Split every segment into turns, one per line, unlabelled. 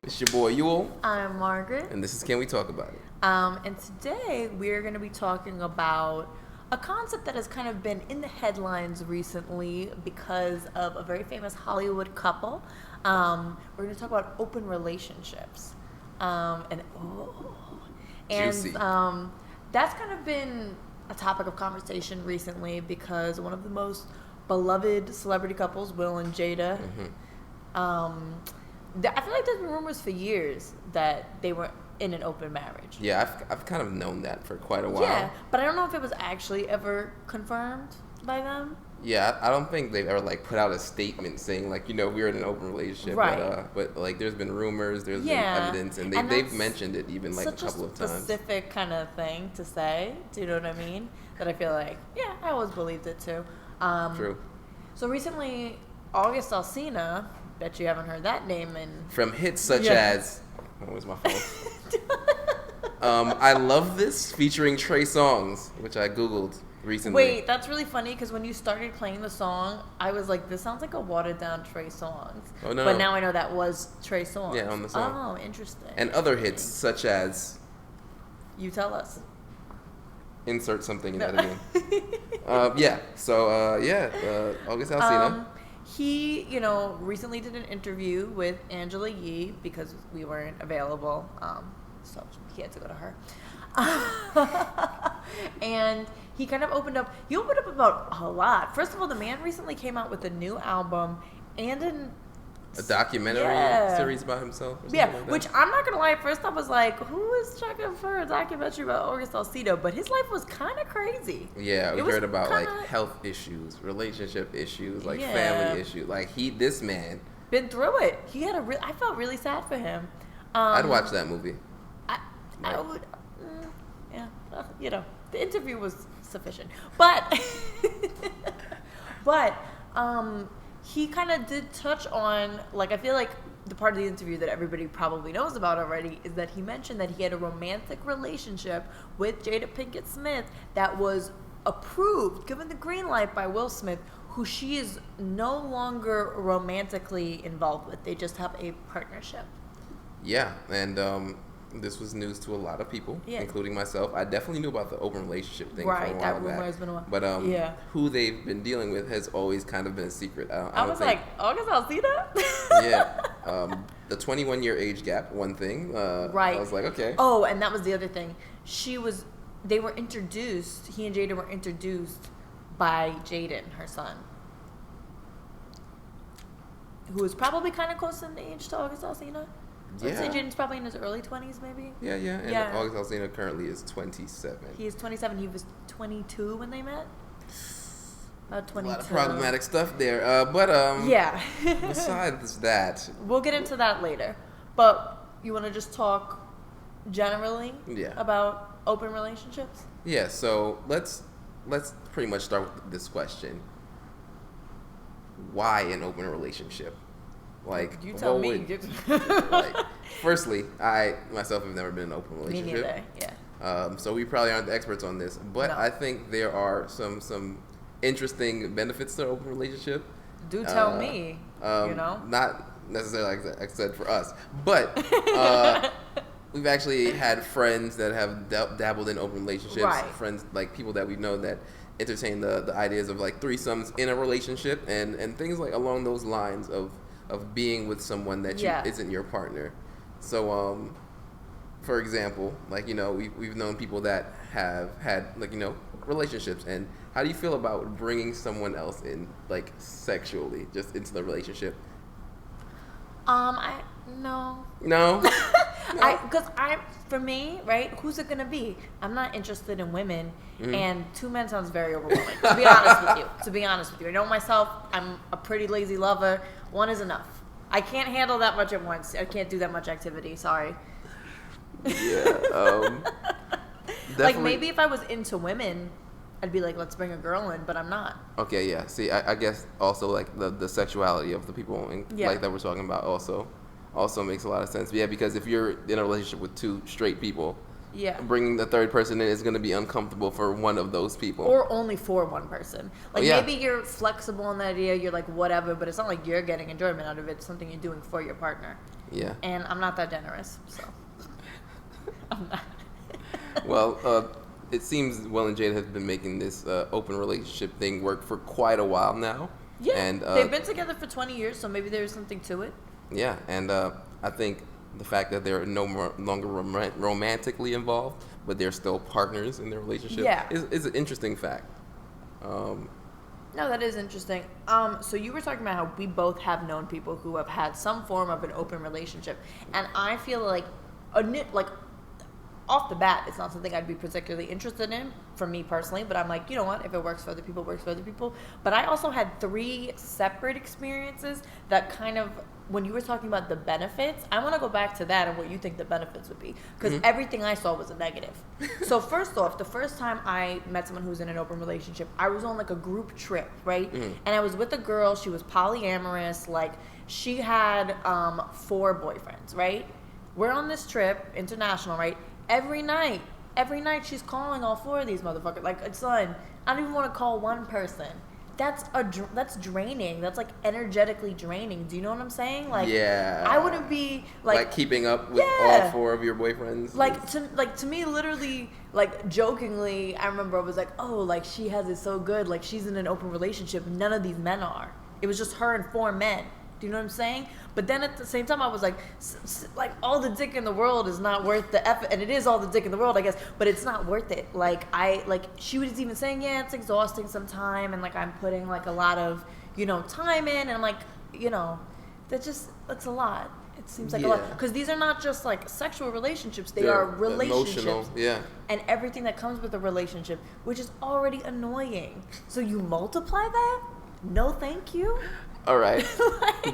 It's your boy Yule,
I'm Margaret.
and this is Can We Talk About It?
And today we're going to be talking about a concept that has kind of been in the headlines recently because of a very famous Hollywood couple. We're going to talk about open relationships. And
Juicy.
That's kind of been a topic of conversation recently because one of the most beloved celebrity couples, Will and Jada, I feel like there's been rumors for years that they were in an open marriage.
Yeah, I've kind of known that for quite a while.
Yeah, but I don't know if it was actually ever confirmed by them.
Yeah, I don't think they've ever put out a statement saying we're in an open relationship.
Right.
But there's been rumors, there's been evidence, and they've mentioned it even a couple of times.
Such a specific kind of thing to say. Do you know what I mean? That I feel like, yeah, I always believed it too.
True.
So recently, August Alsina, bet you haven't heard that name in
From hits such as, where's my phone? I Love This featuring Trey Songz, which I Googled recently.
Wait, that's really funny because when you started playing the song, I was like, this sounds like a watered down Trey Songz.
Oh, no.
But now I know that was Trey Songz.
Yeah, on the song.
Oh, interesting.
And other hits such as,
You tell us.
insert something in editing. August Alsina.
He, recently did an interview with Angela Yee because we weren't available, so he had to go to her. And he kind of opened up about a lot. First of all, the man recently came out with a new album and
A documentary series about himself? Or something like that?
Which I'm not going to lie, at first I was like, who is checking for a documentary about August Alsina? But his life was kind of crazy.
Yeah, we heard about health issues, relationship issues, family issues. This man
been through it. He had I felt really sad for him.
I'd watch that movie.
I would, the interview was sufficient. But, he kind of did touch on, I feel like the part of the interview that everybody probably knows about already is that he mentioned that he had a romantic relationship with Jada Pinkett Smith that was approved, given the green light by Will Smith, who she is no longer romantically involved with. They just have a partnership.
Yeah, and this was news to a lot of people, including myself. I definitely knew about the open relationship thing for a while
that rumor has been a while.
But who they've been dealing with has always kind of been a secret.
I was like, August Alsina?
Yeah. The 21-year age gap, one thing.
Right.
I was like, okay.
Oh, and that was the other thing. He and Jada were introduced by Jaden, her son, who is probably kind of close in age to August Alsina. I'd say Jaden's probably in his early 20s, maybe.
Yeah. And August Alsina currently is 27.
He is 27. He was 22 when they met. About 22.
A lot of problematic stuff there. Besides that,
we'll get into that later. But you want to just talk generally about open relationships?
Yeah. So let's pretty much start with this question: why an open relationship?
You tell me.
Firstly, I myself have never been in an open relationship.
Me neither. Yeah.
So we probably aren't the experts on this, but
No.
I think there are some interesting benefits to an open relationship.
Do tell me.
Not necessarily like I said for us, but we've actually had friends that have dabbled in open relationships.
Right.
Friends people that we know that entertain the ideas of threesomes in a relationship and things along those lines of being with someone that isn't your partner. So, for example, we've known people that have had relationships. And how do you feel about bringing someone else in sexually just into the relationship?
No.
Because
for me, right, who's it gonna be? I'm not interested in women, and two men sounds very overwhelming. To be honest with you, I know myself. I'm a pretty lazy lover. One is enough. I can't handle that much at once. I can't do that much activity. Sorry.
Yeah.
Maybe if I was into women, I'd be like, let's bring a girl in, but I'm not.
Okay. Yeah. See, I guess also the sexuality of the people that we're talking about also makes a lot of sense. Yeah, because if you're in a relationship with two straight people, bringing the third person in is going to be uncomfortable for one of those people.
Or only for one person. Like, maybe you're flexible in the idea, you're like, whatever, but it's not like you're getting enjoyment out of it. It's something you're doing for your partner.
Yeah.
And I'm not that generous, so. I'm not.
Well, it seems Will and Jada have been making this open relationship thing work for quite a while now.
Yeah,
and
they've been together for 20 years, so maybe there's something to it.
Yeah, and I think the fact that they're no longer romantically involved, but they're still partners in their relationship is an interesting fact.
No, that is interesting. So you were talking about how we both have known people who have had some form of an open relationship, and I feel like off the bat, it's not something I'd be particularly interested in for me personally, but I'm like, you know what, if it works for other people, it works for other people. But I also had 3 separate experiences that kind of, when you were talking about the benefits, I want to go back to that and what you think the benefits would be, because everything I saw was a negative. So first off, the first time I met someone who was in an open relationship, I was on like a group trip, right? And I was with a girl, she was polyamorous, like she had 4 boyfriends, right? We're on this trip, international, right? Every night she's calling all 4 of these motherfuckers. Like, son, I don't even want to call one person. That's draining. That's like energetically draining. Do you know what I'm saying? Like,
yeah,
I wouldn't be like
keeping up with all 4 of your boyfriends.
To me, literally, like jokingly, I remember I was like, oh, like she has it so good. Like she's in an open relationship. None of these men are. It was just her and 4 men. Do you know what I'm saying? But then at the same time, I was like all the dick in the world is not worth the effort, and it is all the dick in the world, I guess, but it's not worth it. She was even saying, yeah, it's exhausting sometime, and like I'm putting like a lot of, time in, and I'm like, that's a lot. It seems like a lot, because these are not just like sexual relationships; they are relationships,
emotional,
and everything that comes with a relationship, which is already annoying. So you multiply that? No, thank you.
All right.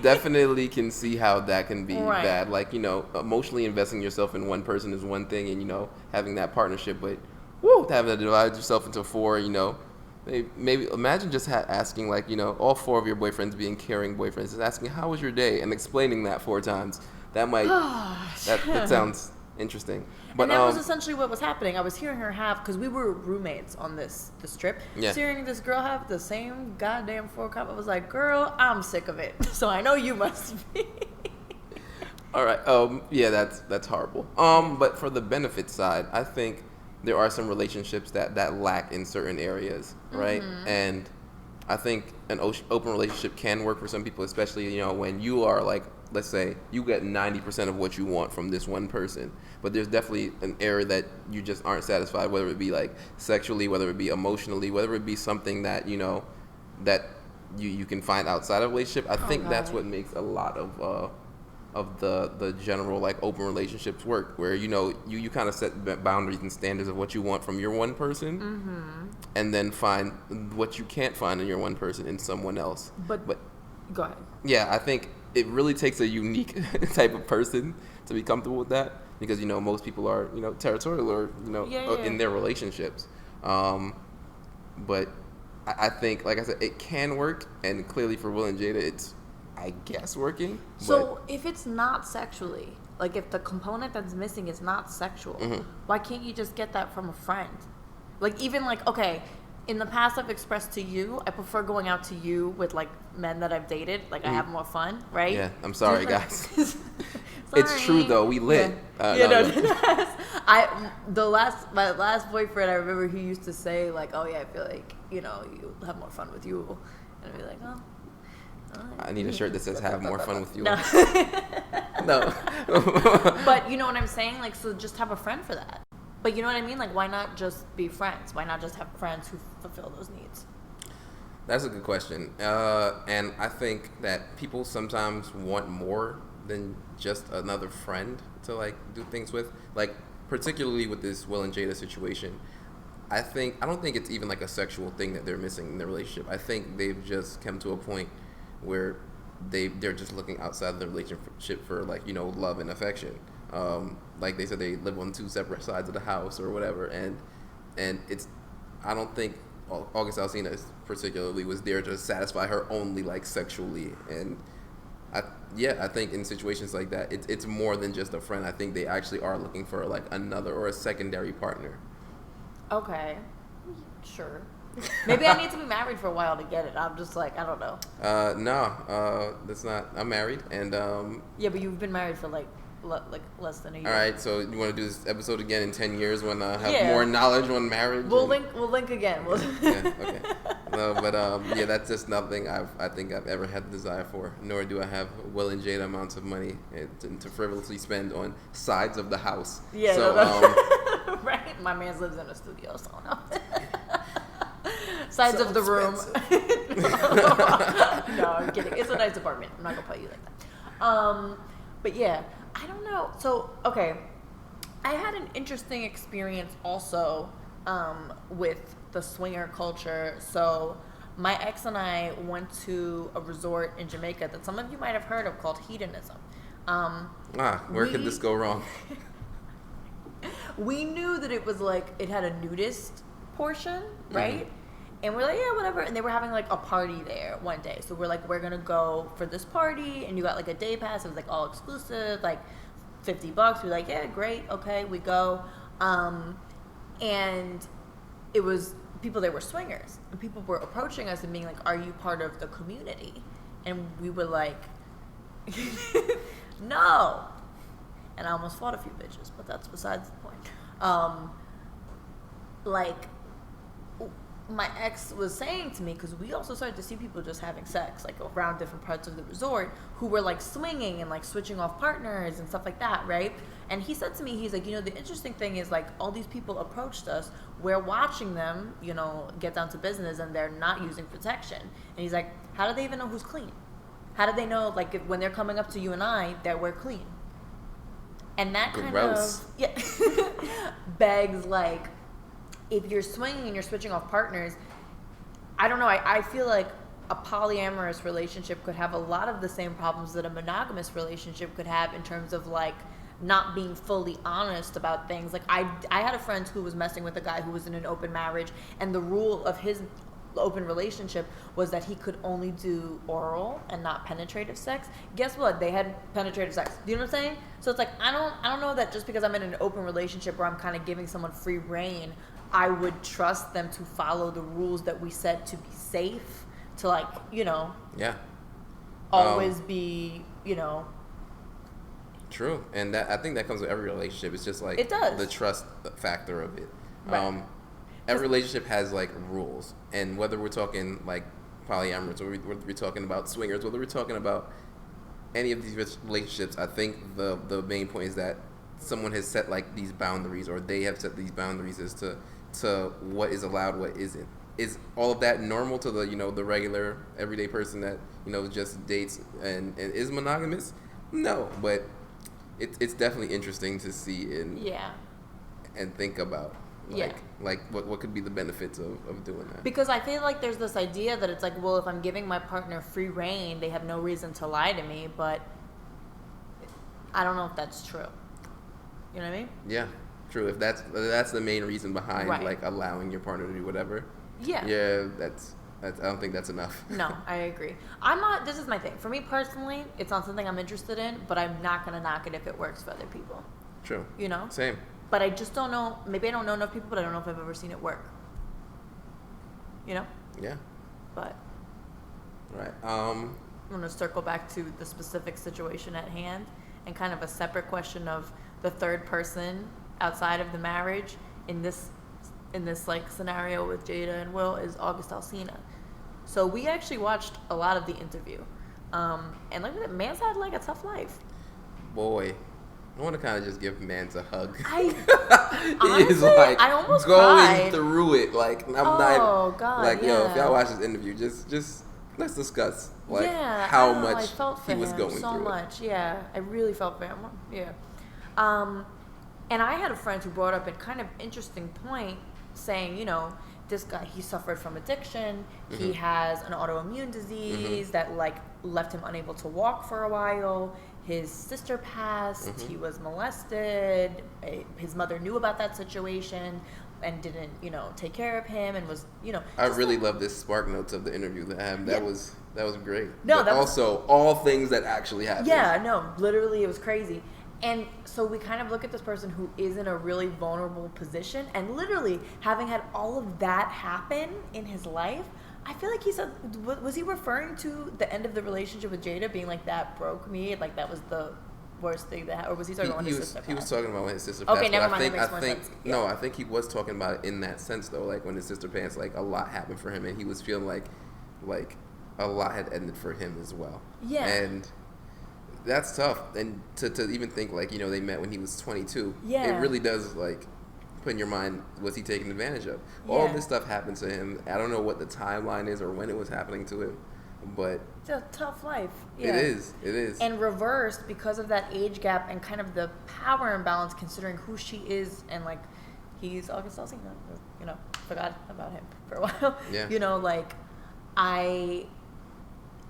Definitely can see how that can be bad. Like, emotionally investing yourself in one person is one thing, and, having that partnership, but having to divide yourself into 4, maybe imagine just asking, like, all 4 of your boyfriends being caring boyfriends, just asking, how was your day? And explaining that 4 times. That might, that sounds interesting. But,
and that was essentially what was happening. I was hearing her because we were roommates on this trip. Yeah. Hearing this girl have the same goddamn 4 cup, I was like, girl, I'm sick of it. So I know you must be.
All right. Yeah, that's horrible. But for the benefit side, I think there are some relationships that lack in certain areas, right? And I think an open relationship can work for some people, especially, when you are like, let's say you get 90% of what you want from this one person, but there's definitely an area that you just aren't satisfied, whether it be like sexually, whether it be emotionally, whether it be something that, that you can find outside of a relationship. I think that's what makes a lot of the general like open relationships work, where you kind of set boundaries and standards of what you want from your one person, and then find what you can't find in your one person in someone else. But
go ahead.
Yeah, I think it really takes a unique type of person to be comfortable with that, because most people are territorial or in their relationships. But I think, like I said, it can work, and clearly for Will and Jada, it's, I guess, working.
So if it's not sexually, like if the component that's missing is not sexual, why can't you just get that from a friend? Like, even like, okay, in the past I've expressed to you, I prefer going out to you with like men that I've dated. Like I have more fun, right?
Yeah, I'm sorry, guys. It's true though. We lit.
My last boyfriend, I remember he used to say like, "Oh yeah, I feel like you have more fun with you," and I'd be like, "Oh."
I need a shirt that says "Have more fun with you."
No.
No.
But you know what I'm saying? Like, so just have a friend for that. But you know what I mean? Like, why not just be friends? Why not just have friends who fulfill those needs?
That's a good question. And I think that people sometimes want more than just another friend to, like, do things with. Like, particularly with this Will and Jada situation, I don't think it's even, like, a sexual thing that they're missing in their relationship. I think they've just come to a point where they're just looking outside of the relationship for, like, love and affection. Like they said, they live on 2 separate sides of the house or whatever, and it's, I don't think August Alsina particularly was there to satisfy her only, like, sexually, and I think in situations like that, it's more than just a friend. I think they actually are looking for like another or a secondary partner.
Okay, sure. Maybe I need to be married for a while to get it. I'm just like, I don't know.
No, that's not. I'm married, and
yeah, but you've been married for like less than a year.
All right, so you want to do this episode again in 10 years when I have more knowledge on marriage?
We'll link again.
Yeah, okay. No, but yeah, that's just nothing I think I've ever had the desire for. Nor do I have Will and Jada amounts of money to frivolously spend on sides of the house.
Yeah, so, right. My man lives in a studio, so no. Sides of the room. No, I'm kidding. It's a nice apartment. I'm not gonna pay you like that. But yeah, I don't know. So okay, I had an interesting experience also with the swinger culture. So my ex and I went to a resort in Jamaica that some of you might have heard of called Hedonism.
Where could this go wrong?
We knew that it was like it had a nudist portion, right? Mm-hmm. And we're like, yeah, whatever. And they were having like a party there one day. So we're like, we're going to go for this party. And you got like a day pass. It was like all exclusive, like $50. We're like, yeah, great. Okay, we go. And it was people that were swingers. And people were approaching us and being like, are you part of the community? And we were like, no. And I almost fought a few bitches, but that's besides the point. My ex was saying to me, because we also started to see people just having sex, like around different parts of the resort, who were like swinging and like switching off partners and stuff like that, right? And he said to me, he's like, you know, the interesting thing is like all these people approached us, we're watching them, you know, get down to business and they're not using protection. And he's like, how do they even know who's clean? How do they know, like, when they're coming up to you and I, that we're clean? And that kind of begs, like, if you're swinging and you're switching off partners, I don't know, I feel like a polyamorous relationship could have a lot of the same problems that a monogamous relationship could have in terms of, like, not being fully honest about things. Like, I had a friend who was messing with a guy who was in an open marriage, and the rule of his open relationship was that he could only do oral and not penetrative sex. Guess what? They had penetrative sex. Do you know what I'm saying? So it's like, I don't know that just because I'm in an open relationship where I'm kind of giving someone free reign, I would trust them to follow the rules that we set to be safe, to, like, you know, always be, you know.
True. And that, I think that comes with every relationship. It's just like
it does.
The trust factor of it.
Right.
Every relationship has like rules, and whether we're talking like polyamorous or whether we're talking about swingers, whether we're talking about any of these relationships, I think the main point is that someone has set like these boundaries, or they have set these boundaries as to what is allowed, what isn't. Is all of that normal to the, you know, the regular everyday person that, you know, just dates and is monogamous? No, but it's definitely interesting to see and think about. Like what could be the benefits of doing that? Because
I feel like there's this idea that it's like, well, if I'm giving my partner free reign, they have no reason to lie to me, but I don't know if that's true. You know what I mean? Yeah,
true. If that's the main reason behind like allowing your partner to do whatever. Yeah, that's I don't think that's enough.
No, I agree. This is my thing. For me personally, it's not something I'm interested in, but I'm not going to knock it if it works for other people.
True.
You know?
Same.
But I just don't know. Maybe I don't know enough people, but I don't know if I've ever seen it work. You know?
Yeah.
But.
Right.
I'm going to circle back to the specific situation at hand, and kind of a separate question of the third person outside of the marriage in this like scenario with Jada and Will is August Alsina. So we actually watched a lot of the interview, and look at it, man's had like a tough life.
Boy, I want to kind of just give Mans a hug.
Honestly, like I almost cried.
Through it. Like I'm
not. God,
like yo, if y'all watch this interview, just let's discuss like how much he was going through.
So much, yeah. I really felt for him. Yeah. And I had a friend who brought up a kind of interesting point, saying, you know, this guy, he suffered from addiction. Mm-hmm. He has an autoimmune disease that like left him unable to walk for a while. His sister passed. Mm-hmm. He was molested. His mother knew about that situation. and didn't, take care of him and was,
I really love this spark notes of the interview that happened. That was great.
No,
but also all things that actually happened.
Yeah, no, literally it was crazy. And so we kind of look at this person who is in a really vulnerable position, and literally having had all of that happen in his life, I feel like he said, was he referring to the end of the relationship with Jada being like, that broke me, like that was the worst thing or was he talking about when his sister passed?
He was talking about when his sister passed.
Okay, never mind, that makes more sense.
No, I think he was talking about it in that sense though, like when his sister passed, like a lot happened for him, and he was feeling like a lot had ended for him as well.
Yeah.
And that's tough. And to even think like, they met when he was 22.
Yeah.
It really does like put in your mind, was he taken advantage of? Yeah. All this stuff happened to him. I don't know what the timeline is or when it was happening to him, but
it's a tough life. Yeah.
It is. And
reversed because of that age gap and kind of the power imbalance considering who she is, and like he's August Alsina, forgot about him for a while.
Yeah.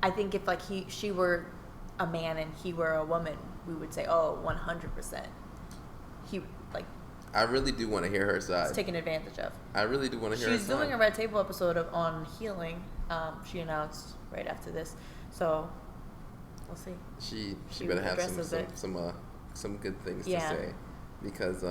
I think if like she were a man and he were a woman, we would say, 100%. He like.
I really do want to hear her side.
It's taken advantage of.
I really do want to hear her side.
She's doing a Red Table episode on healing. She announced right after this, so we'll see.
She better have some good things to say, because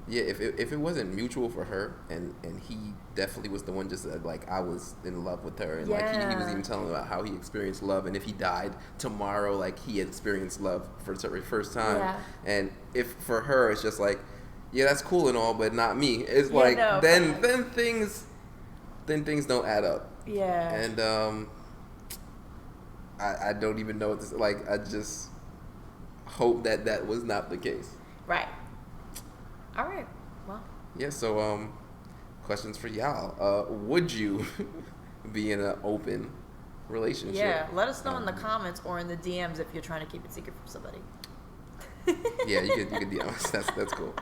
if it wasn't mutual for her, and he definitely was the one just said like I was in love with her, and like he was even telling about how he experienced love, and if he died tomorrow, like he had experienced love for the first time, and if for her it's just like, yeah, that's cool and all, but not me. It's then things don't add up.
Yeah.
And I don't even know what this, like, I just hope that was not the case.
Right. All right. Well.
Yeah, so questions for y'all. Would you be in an open relationship?
Yeah, let us know in the comments or in the DMs if you're trying to keep it secret from somebody.
Yeah, you could DM us. That's cool.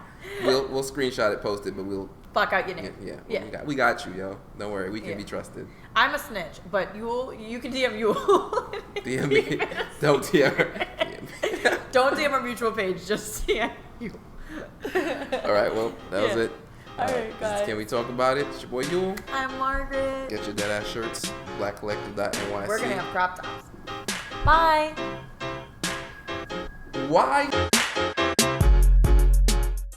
We'll screenshot it, post it, but we'll
block out your name.
Yeah. We got you, yo. Don't worry, we can be trusted.
I'm a snitch, but you can DM you.
DM me. Don't DM her.
Don't DM our mutual page. Just DM you.
All right. Well, that was it.
All right, guys.
Can we talk about it? It's your boy Yule.
I'm Margaret.
Get your Deadass shirts. blackcollective.nyc.
We're gonna have crop tops. Bye.
Why?